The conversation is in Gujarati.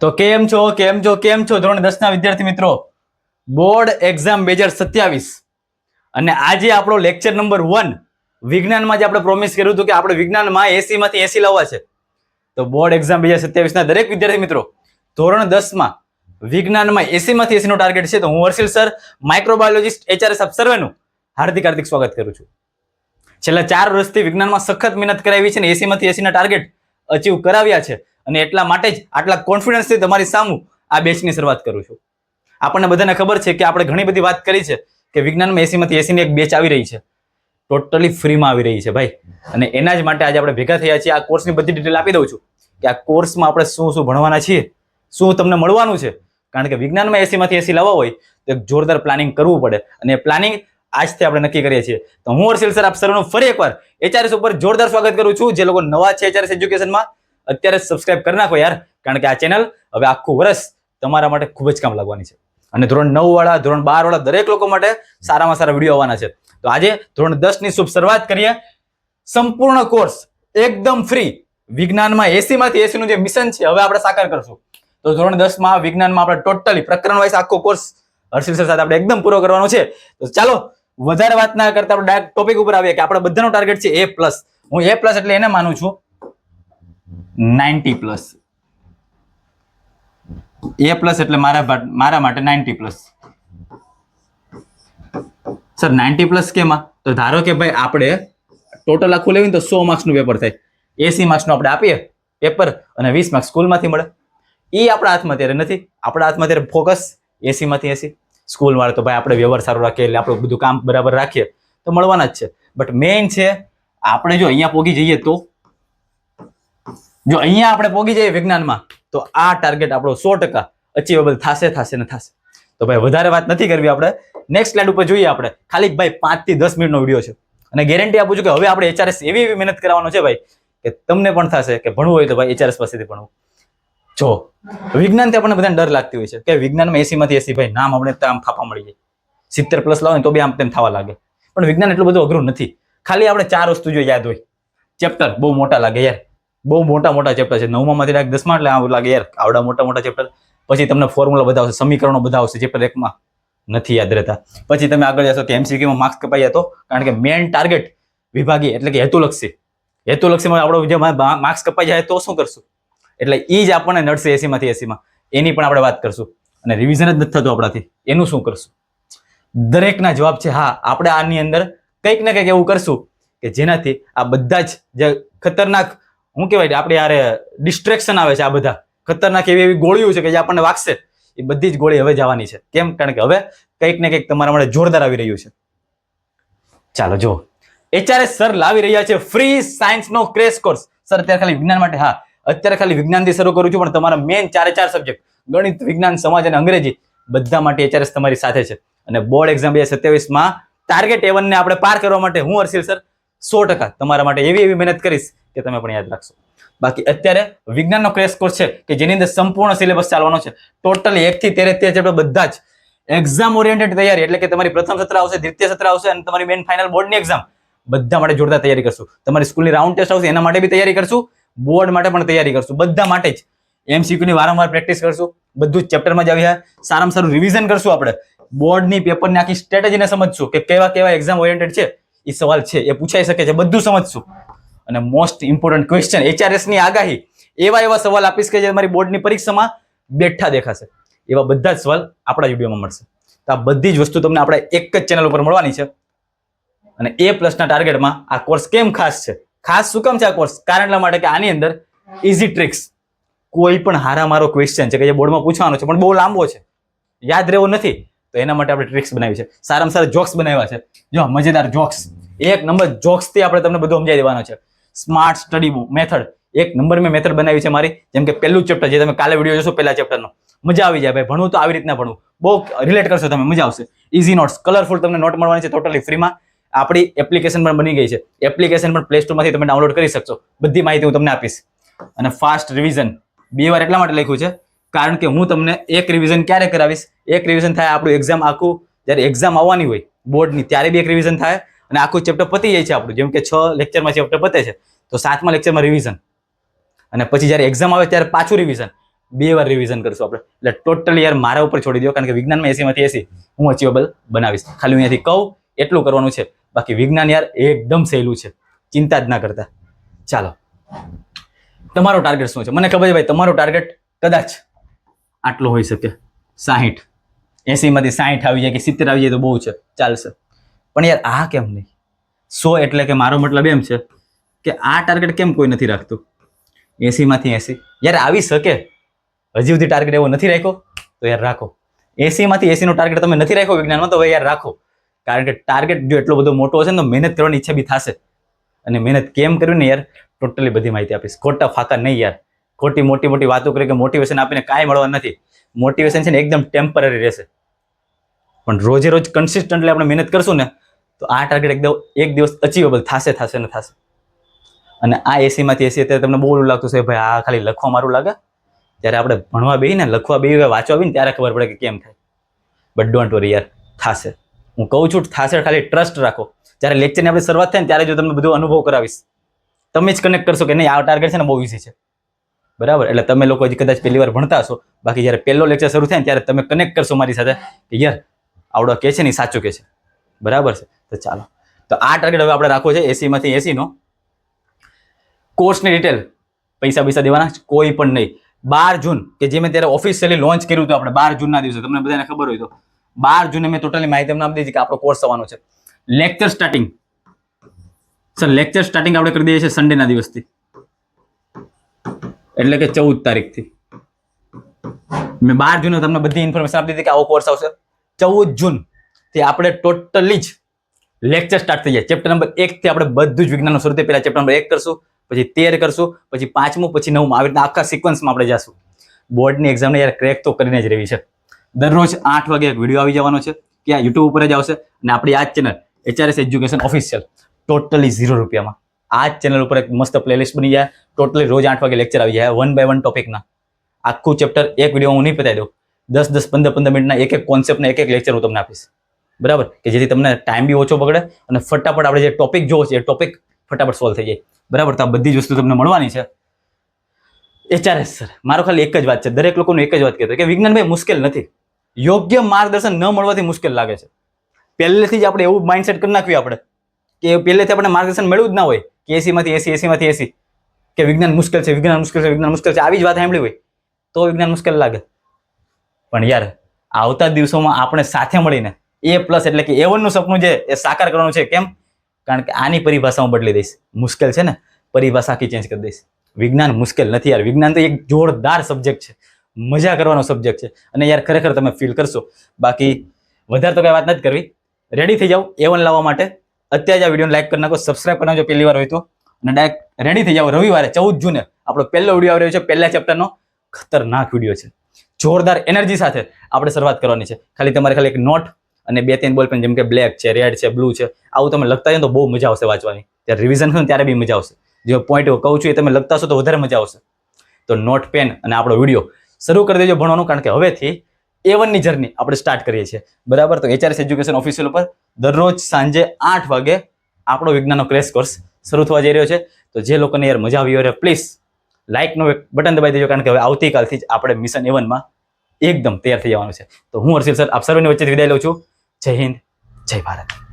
તો કેમ છો ધોરણ 10 ના વિદ્યાર્થી મિત્રો, બોર્ડ એક્ઝામ 2027 અને આજે આપણો લેક્ચર નંબર 1 વિજ્ઞાનમાં જે આપણે પ્રોમિસ કર્યું હતું કે આપણે વિજ્ઞાનમાં 80 માંથી 80 લાવવા છે. તો બોર્ડ એક્ઝામ 2027 ના દરેક વિદ્યાર્થી મિત્રો ધોરણ 10 માં વિજ્ઞાનમાં 80 માંથી 80 નો ટાર્ગેટ છે. તો હું હર્ષિલ સર, માઇક્રોબાયોલોજિસ્ટ HRS આપ સર્વેનું હાર્દિક સ્વાગત કરું છું. છેલ્લા 4 વર્ષથી વિજ્ઞાનમાં સખત મહેનત કરાવી છે અને 80 માંથી 80 ના ટાર્ગેટ અચીવ કરાવ્યા છે અને એટલા માટે જ આટલા કોન્ફિડન્સથી તમારી સામે આ બેચની શરૂઆત કરું છું. આપણને બધાને ખબર છે કે આપણે ઘણી બધી વાત કરી છે કે વિજ્ઞાનમાં 80 માંથી 80 ની એક બેચ આવી રહી છે, ટોટલી ફ્રીમાં આવી રહી છે ભાઈ. અને એના જ માટે આજે આપણે ભેગા થયા છીએ. આ કોર્સની બધી ડિટેલ આપી દઉં છું કે આ કોર્સમાં આપણે શું શું ભણવાના છીએ, શું તમને મળવાનું છે. કારણ કે વિજ્ઞાનમાં 80 માંથી 80 લાવવા હોય તો એક જોરદાર પ્લાનિંગ કરવું પડે અને એ પ્લાનિંગ આજથી આપણે નક્કી કરીએ છીએ. તો હું હર્ષિલ સર આપ સર્વનું ફરી એકવાર HRS ઉપર જોરદાર સ્વાગત કરું છું. જે લોકો નવા છે HRS એજ્યુકેશનમાં, અત્યારે સબસ્ક્રાઇબ કરી નાખો યાર, કારણ કે આ ચેનલ હવે આખું વર્ષ તમારા માટે ખૂબ જ કામ લાગવાની છે. અને ધોરણ 9 વાળા, ધોરણ 12 વાળા દરેક લોકો માટે સારામાં સારા વિડીયો આવવાના છે. તો આજે ધોરણ 10 ની શુભ શરૂઆત કરીએ. સંપૂર્ણ કોર્સ એકદમ ફ્રી વિજ્ઞાનમાં 80 માંથી 80 નું જે મિશન છે હવે આપણે સાકાર કરશું. તો ધોરણ 10 માં વિજ્ઞાનમાં આપણે ટોટલી પ્રકરણ વાઇઝ આખો કોર્સ હર્ષિલ સર સાથે આપણે એકદમ પૂરો કરવાનો છે. તો ચાલો વધારે વાત ના કરતા આપણે ડાયરેક્ટ ટોપિક ઉપર આવીએ કે આપણે બધાનો ટાર્ગેટ છે A+. હું A+ એટલે એને માનું છું 90+. A+ એટલે મારા માટે 90+. સર 90+ કેમાં? તો ધારો કે ભાઈ આપણે ટોટલ આખું લેવીને તો 100 માર્ક્સનું પેપર થાય. 80 માર્ક્સનું આપણે આપીએ પેપર અને 20 માર્ક્સ સ્કૂલમાંથી મળે. એ આપણા હાથમાં ત્યારે નથી. આપણા હાથમાં ત્યારે ફોકસ 80 માંથી 80. સ્કૂલ વાળા તો ભાઈ આપણે વ્યવહાર સારો રાખીએ એટલે આપણું બધું કામ બરાબર રાખીએ તો મળવાના જ છે. બટ મેઇન છે આપણે જો અહીંયા પોગી જઈએ તો, જો અહીંયા આપણે પોગી જઈએ વિજ્ઞાનમાં તો આ ટાર્ગેટ આપણો 100% અચીવેબલ થશે. તો ભાઈ વધારે વાત નથી કરવી, આપણે નેક્સ્ટ સ્લાઇડ ઉપર જોઈએ. આપણે ખાલી ભાઈ 5 થી 10 મિનિટનો વિડીયો છે અને ગેરંટી આપું છું કે હવે આપણે HRS એવી મહેનત કરવાનો છે ભાઈ કે તમને પણ થશે કે ભણવું હોય તો ભાઈ HRS પાસેથી ભણવું. જો વિજ્ઞાનથી આપણને બધાને ડર લાગતી હોય છે કે વિજ્ઞાનમાં 80 માંથી 80 ભાઈ નામ આપણે આમ ફાફા મળી જાય, 70+ લાવો ને તો બી આમ તેમ થવા લાગે. પણ વિજ્ઞાન એટલું બધું અઘરું નથી. ખાલી આપણે 4 વસ્તુ જો યાદ હોય. ચેપ્ટર બહુ મોટા લાગે યાર, બહુ મોટા ચેપ્ટર છે. 9મા માંથી ડાયરેક્ટ 10મા એટલે આવું લાગે યાર આવડા મોટા ચેપ્ટર. પછી તમને ફોર્મ્યુલા બધા આવશે, સમીકરણો બધા આવશે, ચેપ્ટર 1 માં નથી યાદ રહેતા. પછી તમે આગળ જશો કે MCQ માં માર્ક્સ કપાઈ તો, કારણ કે મેઇન ટાર્ગેટ વિભાગીય એટલે કે હેતુલક્ષીમાં આપણો જે માર્ક્સ કપાઈ જાય તો શું કરશું? એટલે એ જ આપણને નડશે 80 માંથી 80 માં. એની પણ આપણે વાત કરશું. અને રિવિઝન જ નથી થતું આપણાથી, એનું શું કરશું? દરેકના જવાબ છે હા. આપણે આની અંદર કંઈક ને કંઈક એવું કરશું કે જેનાથી આ બધા જ જે ખતરનાક શું કહેવાય આપણે યાર ડિસ્ટ્રેક્શન આવે છે, આ બધા ખતરનાક એવી ગોળીઓ છે કે જે આપણને વાગશે, એ બધી જ ગોળી હવે જવાની છે. કેમ? કારણ કે હવે કંઈક ને કંઈક તમારા માટે જોરદાર આવી રહ્યું છે. ચાલો જો HRS સર લાવી રહ્યા છે ફ્રી સાયન્સનો ક્રેશ કોર્સ. સર અત્યારે ખાલી વિજ્ઞાન માટે, હા અત્યારે ખાલી વિજ્ઞાનથી શરૂ કરું છું, પણ તમારા મેઇન 4 સબ્જેક્ટ ગણિત, વિજ્ઞાન, સમાજ અને અંગ્રેજી બધા માટે HRS તમારી સાથે છે. અને બોર્ડ એક્ઝામ 2027 માં ટાર્ગેટ A1 ને આપણે પાર કરવા માટે હું હર્ષિલ સર 100% તમારા માટે એવી મહેનત કરીશ કે તમે પણ યાદ રાખશો. બાકી અત્યારે વિજ્ઞાનનો ક્રેશ કોર્સ છે કે જેની અંદર સંપૂર્ણ સિલેબસ ચાલવાનો છે. ટોટલી 1 થી 13 ચેપ્ટર બધા જ એક્ઝામ ઓરિએન્ટેડ તૈયારી, એટલે કે તમારી પ્રથમ સત્ર આવશે, દ્વિતીય સત્ર આવશે અને તમારી મેઇન ફાઇનલ બોર્ડની એક્ઝામ બધા માટે જોરદાર તૈયારી કરશું. તમારી સ્કૂલની રાઉન્ડ ટેસ્ટ આવશે એના માટે બી તૈયારી કરશું, બોર્ડ માટે પણ તૈયારી કરશું. બધા માટે જ MCQ ની વારંવાર પ્રેક્ટિસ કરશું. બધું જ ચેપ્ટરમાં જ આવી સારામાં સારું રિવિઝન કરશું. આપણે બોર્ડની પેપરની આખી સ્ટ્રેટેજીને સમજશું કે કેવા એક્ઝામ ઓરિએન્ટેડ છે, એ સવાલ છે એ પૂછાઈ શકે છે, બધું સમજશું. અને મોસ્ટ ઇમ્પોર્ટન્ટ ક્વેશ્ચન HRS ની આગાહી, એવા સવાલ આપીશ કે જે તમારી બોર્ડની પરીક્ષામાં બેઠા દેખાશે. એવા બધા જ સવાલ આપણા વિડીયોમાં મળશે. તો આ બધી જ વસ્તુ તમને આપણે એક જ ચેનલ ઉપર મળવાની છે. અને A+ ના ટાર્ગેટમાં આ કોર્સ કેમ ખાસ છે? ખાસ શું કામ છે આ કોર્સ? કારણ એટલા માટે કે આની અંદર ઇઝી ટ્રિક્સ, કોઈ પણ હારામારો ક્વેશ્ચન છે કે જે બોર્ડમાં પૂછવાનો છે પણ બહુ લાંબો છે, યાદ રહેવો નથી, તો એના માટે આપણે ટ્રિક્સ બનાવી છે. સારામાં સારા જોક્સ બનાવ્યા છે. જો મજેદાર જોક્સ, 1 નંબર જોક્સ થી આપણે તમને બધું સમજાવી દેવાનો છે. સ્માર્ટ સ્ટડી મેથડ, 1 નંબર મેં મેથડ બનાવી છે મારી. જેમ કે પહેલું ચેપ્ટર જે તમે કાલે વિડીયો જોશો પહેલા ચેપ્ટરનો, મજા આવી જાય ભાઈ. ભણવું તો આવી રીતના ભણવું, બહુ રિલેટ કરશો તમે, મજા આવશે. ઇઝી નોટ્સ, કલરફુલ તમને નોટ મળવાની છે ટોટલી ફ્રીમાં. આપણી એપ્લિકેશન પણ બની ગઈ છે. એપ્લિકેશન પણ પ્લે સ્ટોરમાંથી તમે ડાઉનલોડ કરી શકશો. બધી માહિતી હું તમને આપીશ. અને ફાસ્ટ રિવિઝન 2 વાર એટલા માટે લખ્યું છે કારણ કે હું તમને એક રિવિઝન ક્યારે કરાવીશ, એક રિવિઝન થાય આપણું એક્ઝામ આખું, જ્યારે એક્ઝામ આવવાની હોય બોર્ડની ત્યારે બી એક રિવિઝન થાય અને આખું ચેપ્ટર પતી જાય છે આપણું. જેમ કે 6 લેક્ચરમાં ચેપ્ટર પતે છે તો 7મા લેક્ચરમાં રિવિઝન, અને પછી જ્યારે એક્ઝામ આવે ત્યારે પાછું રિવિઝન. 2 વાર રિવિઝન કરશું આપણે. એટલે ટોટલી યાર મારા ઉપર છોડી દો, કારણ કે વિજ્ઞાનમાં 80 માંથી 80 હું અચીવેબલ બનાવીશ. ખાલી હું અહીંયાથી કહું એટલું કરવાનું છે. બાકી વિજ્ઞાન યાર એકદમ સહેલું છે, ચિંતા જ ના કરતા. ચાલો, તમારો ટાર્ગેટ શું છે? મને ખબર છે ભાઈ તમારો ટાર્ગેટ કદાચ આટલો હોઈ શકે, 60. 80 માંથી 60 આવી જાય કે 70 આવી જાય તો બહુ છે, ચાલશે. પણ યાર આ કેમ નહીં? 100 એટલે કે મારો મતલબ એમ છે કે આ ટાર્ગેટ કેમ કોઈ નથી રાખતું? 80 માંથી 80 યાર આવી શકે. હજી સુધી ટાર્ગેટ એવો નથી રાખ્યો તો યાર રાખો. 80 માંથી 80 નો ટાર્ગેટ તમે નથી રાખ્યો વિજ્ઞાનમાં તો યાર રાખો. કારણ કે ટાર્ગેટ જો એટલો બધો મોટો હશે ને તો મહેનત કરવાની ઈચ્છા બી થશે. અને મહેનત કેમ કરવી ને યાર ટોટલી બધી માહિતી આપીશ. ખોટા ફાકા નહીં યાર. ખોટી મોટી મોટી વાતો કરી કે મોટિવેશન આપીને કાંઈ મળવા નથી. મોટિવેશન છે ને એકદમ ટેમ્પરરી રહેશે. પણ રોજે રોજ કન્સિસ્ટન્ટલી આપણે મહેનત કરશું ને તો આ ટાર્ગેટ એકદમ એક દિવસ અચીવેબલ થશે ને થશે. અને આ 80 માંથી 80 અત્યારે તમને બહુ લાગતું છે ભાઈ આ ખાલી લખવા મારું લાગે. ત્યારે આપણે ભણવા બેહીને લખવા બેહીને વાંચવા બેહીને ત્યારે ખબર પડે કે કેમ થાય. બટ ડોન્ટ વરી યાર, થશે. હું કહું છું થશે, ખાલી ટ્રસ્ટ રાખો. જ્યારે લેક્ચરની આપણે શરૂઆત થાય ને ત્યારે જો તમને બધું અનુભવ કરાવીશ, તમે જ કનેક્ટ કરશો કે નહીં આ ટાર્ગેટ છે ને બહુ ઈઝી છે. બરાબર? એટલે તમે લોકો હજી કદાચ પહેલી વાર ભણતા હશો, બાકી જ્યારે પહેલો લેક્ચર શરૂ થાય ને ત્યારે તમે કનેક્ટ કરશો મારી સાથે કે યાર આવડો કે છે ને સાચું કે છે. બરાબર છે? તો ચાલો, તો આ ટાર્ગેટ હવે આપણે રાખવો છે 80 માંથી 80 નો. કોર્સની ડિટેલ પૈસા દેવાના કોઈ પણ નહીં. 12 જૂન કે જે મેં ત્યારે ઓફિશિયલી લોન્ચ કર્યું હતું આપણે 12 જૂનના દિવસે, તમને બધાને ખબર હોય તો 12 જૂને મેં ટોટલી માહિતી તમને આપી દીધી કે આપણો કોર્સ આવવાનો છે. લેક્ચર સ્ટાર્ટિંગ આપણે કરી દઈએ છીએ સન્ડેના દિવસથી, એટલે કે 14 તારીખથી. મેં 12 જૂને તમને બધી ઇન્ફોર્મેશન આપી દીધી કે આવો કોર્સ આવશે. 14 જૂન થી આપણે ટોટલી જ લેક્ચર સ્ટાર્ટ થઈ જાય. ચેપ્ટર નંબર 1 થી આપણે બધું જ વિજ્ઞાનનું શરૂ થાય. પહેલા ચેપ્ટર નંબર 1 કરશું, પછી 13 કરશું, પછી 5મું, પછી 9મું. આવી રીતના આખા સિક્વન્સમાં આપણે જશું. બોર્ડની એક્ઝામને યાર ક્રેક તો કરીને જ રહેવી છે. દરરોજ 8 વાગે એક વિડીયો આવી જવાનો છે, કે આ યુટ્યુબ ઉપર જ આવશે. અને આપણી આ જ channel HRS education official totally 0 રૂપિયામાં આ જ ચેનલ ઉપર એક મસ્ત પ્લેલિસ્ટ બની જાય. ટોટલી રોજ 8 વાગે લેક્ચર આવી જાય 1 by 1 ટોપિકના. આખું ચેપ્ટર એક વિડીયો હું નહીં પતાવી દઉં. 10-10, 15-15 મિનિટના એક કોન્સેપ્ટના એક લેક્ચર હું તમને આપીશ. બરાબર? કે જેથી તમને ટાઈમ બી ઓછો બગડે અને ફટાફટ આપણે જે ટોપિક જોવો છે એ ટોપિક ફટાફટ સોલ્વ થઈ જાય. બરાબર? તો આ બધી જ વસ્તુ તમને મળવાની છે. HRS સર, મારો ખાલી એક જ વાત છે, દરેક લોકોનું એક જ વાત કહેતો કે વિજ્ઞાન ભાઈ મુશ્કેલ નથી. યોગ્ય માર્ગદર્શન ન મળવાથી મુશ્કેલ લાગે છે. પહેલેથી જ આપણે એવું માઇન્ડસેટ કરી નાખ્યું આપણે કે પહેલેથી આપણે માર્ગદર્શન મળ્યું જ ના હોય કે 80 માંથી 80 કે વિજ્ઞાન મુશ્કેલ છે, વિજ્ઞાન મુશ્કેલ છે, આવી જ વાત સાંભળી હોય તો વિજ્ઞાન મુશ્કેલ લાગે. પણ યાર આવતા દિવસોમાં આપણે સાથે મળીને A+ એટલે કે A1 નું સપનું છે એ સાકાર કરવાનું છે. કેમ? કારણ કે આની પરિભાષા હું બદલી દઈશ. મુશ્કેલ છે ને, પરિભાષા આખી ચેન્જ કરી દઈશ. વિજ્ઞાન મુશ્કેલ નથી યાર. વિજ્ઞાન તો એક જોરદાર સબ્જેક્ટ છે, મજા કરવાનો સબ્જેક્ટ છે. અને યાર ખરેખર તમે ફીલ કરશો. બાકી વધારે તો કઈ વાત નથી કરવી. રેડી થઈ જાઓ A1 લાવવા માટે. અત્યારે જ આ વિડીયોને લાઈક કરી નાખો, સબસ્ક્રાઇબ કરી નાખજો પહેલી વાર હોય તો. અને ડાયરેક્ટ રેડી થઈ જાઓ. રવિવારે 14 જૂને આપણો પહેલો વિડીયો આવી રહ્યો છે. પહેલા ચેપ્ટરનો ખતરનાક વિડીયો છે. જોરદાર એનર્જી સાથે આપણે શરૂઆત કરવાની છે. ખાલી એક નોટ અને 2-3 બોલપેન, જેમ કે બ્લેક છે, રેડ છે, બ્લુ છે, આવું તમે લખતા જાય તો બહુ મજા આવશે વાંચવાની. ત્યારે રિવિઝન થશે ત્યારે બી મજા આવશે. જે પોઈન્ટ કહું છું એ તમે લખતા હશો તો વધારે મજા આવશે. તો નોટ, પેન અને આપણો વિડીયો શરૂ કરી દેજો ભણવાનું, કારણ કે હવેથી A1 ની જર્ની આપણે સ્ટાર્ટ કરીએ છીએ. બરાબર? તો HRS એજ્યુકેશન ઓફિશિયલ ઉપર દરરોજ સાંજે 8 વાગે આપણો વિજ્ઞાનનો ક્રેશ કોર્સ શરૂ થવા જઈ રહ્યો છે. તો જે લોકોને યાર મજા આવી હોય પ્લીઝ લાઇકનું એક બટન દબાવી દેજો, કારણ કે હવે આવતીકાલથી જ આપણે મિશન A1 માં એકદમ તૈયાર થઈ જવાનું છે. તો હું હર્ષિલ સર આપ સર્વની વચ્ચે વિદાય લઉં છું. જય હિન્દ, જય ભારત.